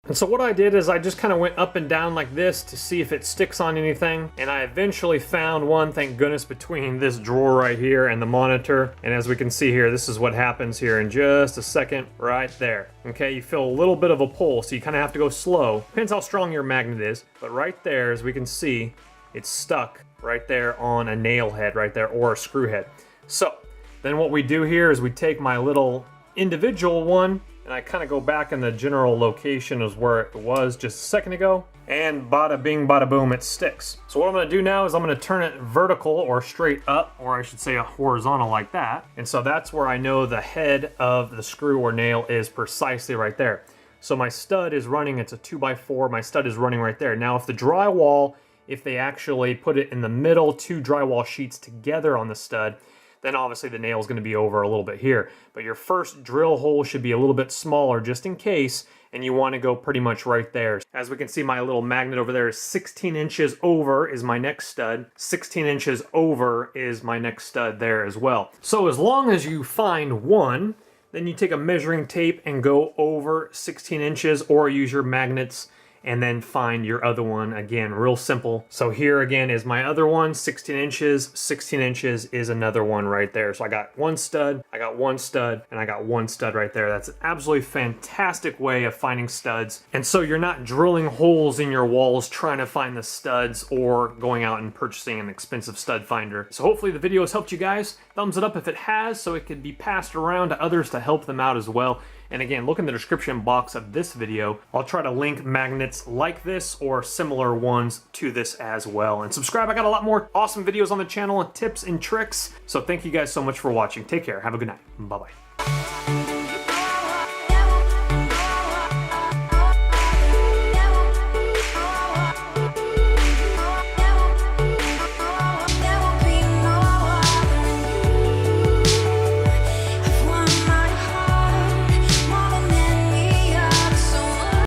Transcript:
And so what I did is I just kind of went up and down like this to see if it sticks on anything. And I eventually found one, thank goodness, between this drawer right here and the monitor. And as we can see here, this is what happens here in just a second, right there. Okay, you feel a little bit of a pull, so you kind of have to go slow. Depends how strong your magnet is. But right there, as we can see, it's stuck right there on a nail head right there, or a screw head. So then what we do here is we take my little individual one, and I kind of go back in the general location as where it was just a second ago, and bada bing, bada boom, it sticks. So what I'm gonna do now is I'm gonna turn it vertical or straight up, or I should say a horizontal like that. And so that's where I know the head of the screw or nail is precisely right there. So my stud is running, it's a 2x4, my stud is running right there. Now if the drywall, if they actually put it in the middle, two drywall sheets together on the stud, then obviously the nail is going to be over a little bit here. But your first drill hole should be a little bit smaller just in case, and you want to go pretty much right there. As we can see, my little magnet over there is 16 inches over is my next stud. 16 inches over is my next stud there as well. So as long as you find one, then you take a measuring tape and go over 16 inches, or use your magnets and then find your other one. Again, real simple. So here again is my other one, 16 inches. 16 inches is another one right there. So I got one stud, I got one stud, and I got one stud right there. That's an absolutely fantastic way of finding studs. And so you're not drilling holes in your walls trying to find the studs, or going out and purchasing an expensive stud finder. So hopefully the video has helped you guys. Thumbs it up if it has, so it could be passed around to others to help them out as well. And again, look in the description box of this video. I'll try to link magnets like this or similar ones to this as well. And subscribe, I got a lot more awesome videos on the channel and tips and tricks. So thank you guys so much for watching. Take care, have a good night, bye-bye.